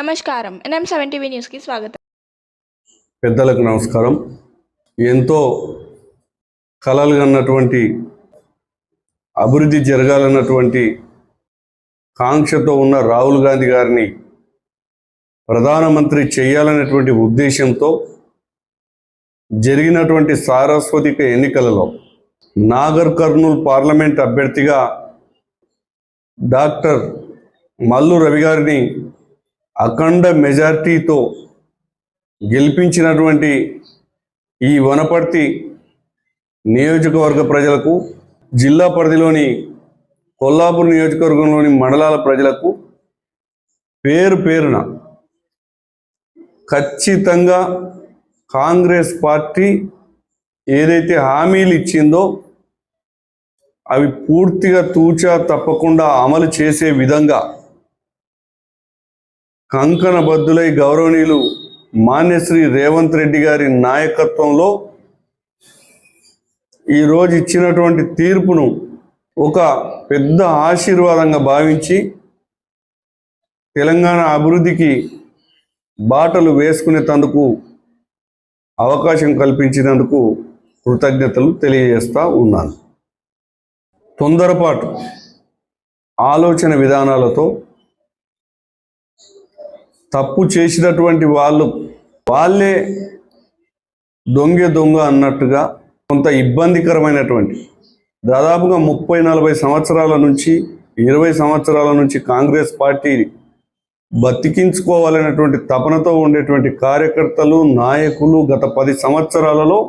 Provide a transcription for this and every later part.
నమస్కారం. NM7 TV న్యూస్‌కి స్వాగతం. పెద్దలకు నమస్కారం. ఎంతో కలలు కన్నటువంటి అభివృద్ధి జరగాలన్నటువంటి కాంక్షతో ఉన్న రాహుల్ గాంధీ గారిని ప్రధానమంత్రి చేయాలనేటువంటి ఉద్దేశంతో జరిగినటువంటి సారస్వతిక ఎన్నికలలో నాగర్ కర్నూల్ పార్లమెంట్ అభ్యర్థిగా డాక్టర్ మల్లు రవి గారిని అఖండ మెజార్టీతో గెలిపించినటువంటి ఈ వనపర్తి నియోజకవర్గ ప్రజలకు, జిల్లా పరిధిలోని కొల్లాపూర్ నియోజకవర్గంలోని మండలాల ప్రజలకు పేరు పేరున ఖచ్చితంగా కాంగ్రెస్ పార్టీ ఏదైతే హామీలు ఇచ్చిందో అవి పూర్తిగా తూచా తప్పకుండా అమలు చేసే విధంగా కంకణబద్దులై గౌరవనీయులు మాన్యశ్రీ రేవంత్ రెడ్డి గారి నాయకత్వంలో ఈరోజు ఇచ్చినటువంటి తీర్పును ఒక పెద్ద ఆశీర్వాదంగా భావించి తెలంగాణ అభివృద్ధికి బాటలు వేసుకునేందుకు అవకాశం కల్పించినందుకు కృతజ్ఞతలు తెలియజేస్తూ ఉన్నాను. తొందరపాటు ఆలోచన విధానాలతో తప్పు చేసినటువంటి వాళ్ళే దొంగ అన్నట్టుగా కొంత ఇబ్బందికరమైనటువంటి దాదాపుగా 30-40 సంవత్సరాల నుంచి 20 సంవత్సరాల నుంచి కాంగ్రెస్ పార్టీ బతికించుకోవాలనేటువంటి తపనతో ఉండేటువంటి కార్యకర్తలు, నాయకులు గత 10 సంవత్సరాలలో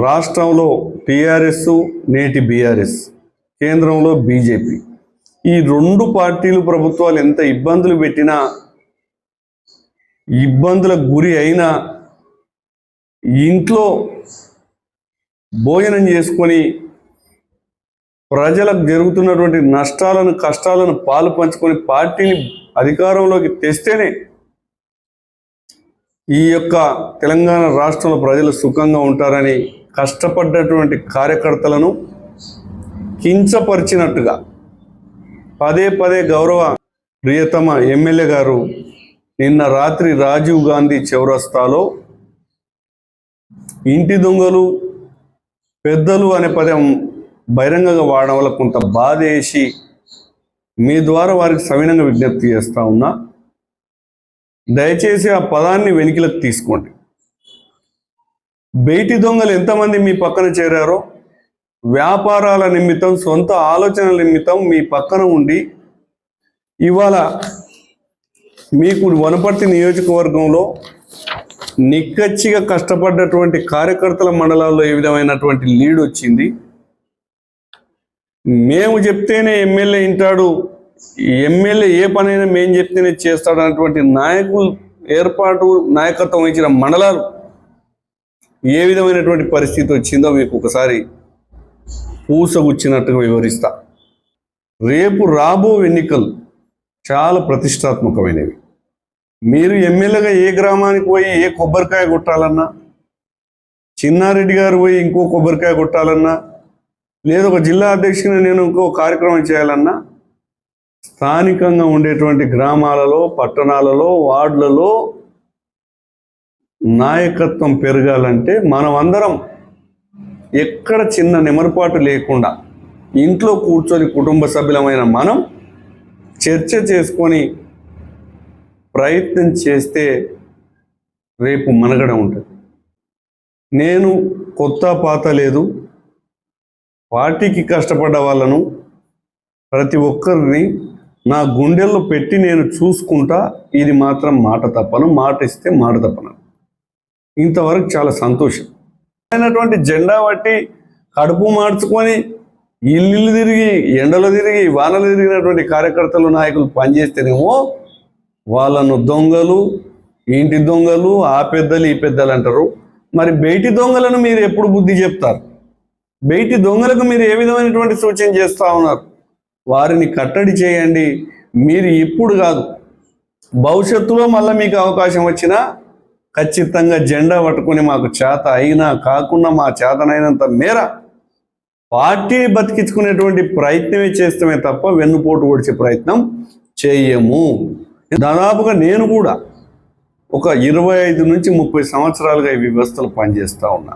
రాష్ట్రంలో టీఆర్ఎస్, నేటి బీఆర్ఎస్, కేంద్రంలో బీజేపీ, ఈ రెండు పార్టీలు ప్రభుత్వాలు ఎంత ఇబ్బందులు పెట్టినా, ఇబ్బందులకు గురి అయినా ఇంట్లో భోజనం చేసుకొని ప్రజలకు జరుగుతున్నటువంటి నష్టాలను, కష్టాలను పాలు పంచుకొని పార్టీని అధికారంలోకి తెస్తేనే ఈ యొక్క తెలంగాణ రాష్ట్రంలో ప్రజలు సుఖంగా ఉంటారని కష్టపడ్డటువంటి కార్యకర్తలను కించపరిచినట్టుగా పదే గౌరవ ప్రియతమ ఎమ్మెల్యే గారు నిన్న రాత్రి రాజీవ్ గాంధీ చౌరస్తాలో ఇంటి దొంగలు, పెద్దలు అనే పదం బహిరంగంగా వాడడం వల్ల కొంత బాధ వేసి మీ ద్వారా వారికి సవినంగా విజ్ఞప్తి చేస్తూ ఉన్నా. దయచేసి ఆ పదాన్ని వెనుకలకు తీసుకోండి. బయటి దొంగలు ఎంతమంది మీ పక్కన చేరారో, వ్యాపారాల నిమిత్తం, సొంత ఆలోచనల నిమిత్తం మీ పక్కన ఉండి ఇవాళ మీకు వనపర్తి నియోజకవర్గంలో నిక్కచ్చిగా కష్టపడ్డటువంటి కార్యకర్తల మండలాల్లో ఏ విధమైనటువంటి లీడ్ వచ్చింది. మేము చెప్తేనే ఎమ్మెల్యే వింటాడు, ఎమ్మెల్యే ఏ పనైనా మేము చెప్తేనే చేస్తాడు అన్నటువంటి నాయకులు ఏర్పాటు, నాయకత్వం ఇచ్చిన మండలాలు ఏ విధమైనటువంటి పరిస్థితి వచ్చిందో మీకు ఒకసారి పూసగుచ్చినట్టుగా వివరిస్తా. రేపు రాబో ఎన్నికలు చాలా ప్రతిష్టాత్మకమైనవి. మీరు ఎమ్మెల్యేగా ఏ గ్రామానికి పోయి ఏ కొబ్బరికాయ కొట్టాలన్నా, చిన్నారెడ్డి గారు పోయి ఇంకో కొబ్బరికాయ కొట్టాలన్నా, లేదా ఒక జిల్లా అధ్యక్షుని నేను ఇంకో కార్యక్రమం చేయాలన్నా, స్థానికంగా ఉండేటువంటి గ్రామాలలో, పట్టణాలలో, వార్డులలో నాయకత్వం పెరగాలంటే మనం అందరం ఎక్కడ చిన్న నిమరపాటు లేకుండా ఇంట్లో కూర్చొని కుటుంబ సభ్యులమైన మనం చర్చ చేసుకొని ప్రయత్నం చేస్తే రేపు మనుగడ ఉంటుంది. నేను కొత్త పాత లేదు, పార్టీకి కష్టపడ్డ వాళ్ళను ప్రతి ఒక్కరిని నా గుండెల్లో పెట్టి నేను చూసుకుంటా. ఇది మాత్రం మాట తప్పను, మాట ఇస్తే మాట తప్పను. ఇంతవరకు చాలా సంతోషం. అయినటువంటి జెండా బట్టి కడుపు మార్చుకొని ఇల్లు తిరిగి, ఎండలు తిరిగి, వానలు తిరిగినటువంటి కార్యకర్తలు, నాయకులు పనిచేస్తేనేమో వాళ్ళను దొంగలు, ఇంటి దొంగలు, ఆ పెద్దలు ఈ పెద్దలు అంటారు. మరి బయటి దొంగలను మీరు ఎప్పుడు బుద్ధి చెప్తారు? బయటి దొంగలకు మీరు ఏ విధమైనటువంటి సూచన చేస్తూ ఉన్నారు? వారిని కట్టడి చేయండి. మీరు ఇప్పుడు కాదు, భవిష్యత్తులో మళ్ళీ మీకు అవకాశం వచ్చినా ఖచ్చితంగా జెండా పట్టుకొని మాకు చేత అయినా కాకుండా మా చేతనైనంత మేర పార్టీని బతికించుకునేటువంటి ప్రయత్నమే చేస్తామే తప్ప వెన్నుపోటు ఓడిచే ప్రయత్నం చేయము. దాదాపుగా నేను కూడా ఒక 25 నుంచి 30 సంవత్సరాలుగా ఈ వ్యవస్థలో పనిచేస్తూ ఉన్నా.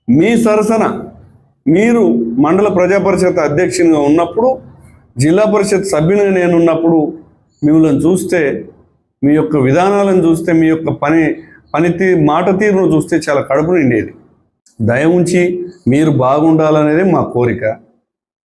మీ సరసన మీరు మండల ప్రజాపరిషత్ అధ్యక్షునిగా ఉన్నప్పుడు, జిల్లా పరిషత్ సభ్యునిగా నేను ఉన్నప్పుడు మిమ్మల్ని చూస్తే, మీ యొక్క విధానాలను చూస్తే, మీ యొక్క మాట తీరును చూస్తే చాలా కడుపు నిండేది. దయ ఉంచి మీరు బాగుండాలనేది మా కోరిక.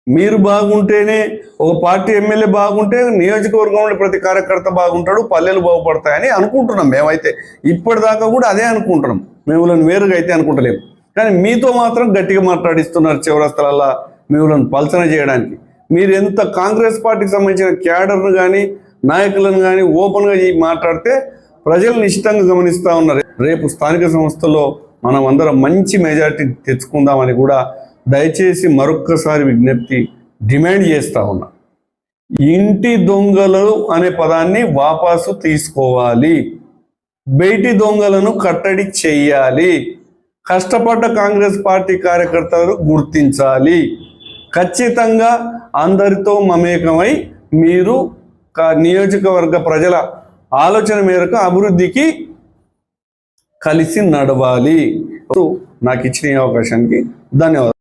మీరు బాగుంటేనే, ఒక పార్టీ ఎమ్మెల్యే బాగుంటే నియోజకవర్గంలో ప్రతి కార్యకర్త బాగుంటాడు, పల్లెలు బాగుపడతాయని అనుకుంటున్నాం. మేమైతే ఇప్పటిదాకా కూడా అదే అనుకుంటున్నాం. మిమ్మల్ని వేరుగా అయితే అనుకుంటలేము. కానీ మీతో మాత్రం గట్టిగా మాట్లాడిస్తున్నారు చివరస్తలల్లా మిమ్మల్ని పల్చన చేయడానికి. మీరు ఎంత కాంగ్రెస్ పార్టీకి సంబంధించిన క్యాడర్ను కానీ నాయకులను కానీ ఓపెన్గా మాట్లాడితే ప్రజలు నిశ్చితంగా గమనిస్తూ ఉన్నారు. రేపు స్థానిక సంస్థల్లో మనం అందరం మంచి మెజారిటీ తెచ్చుకుందామని కూడా దయచేసి మరొక్కసారి విజ్ఞప్తి డిమాండ్ చేస్తూ ఉన్నా. ఇంటి దొంగలు అనే పదాన్ని వాపసు తీసుకోవాలి. బయటి దొంగలను కట్టడి చెయ్యాలి. కష్టపడ్డ కాంగ్రెస్ పార్టీ కార్యకర్తలను గుర్తించాలి. ఖచ్చితంగా అందరితో మమేకమై మీరు నియోజకవర్గ ప్రజల ఆలోచన మేరకు అభివృద్ధికి కలిసి నడవాలి. నాకు ఇచ్చిన అవకాశానికి ధన్యవాదాలు.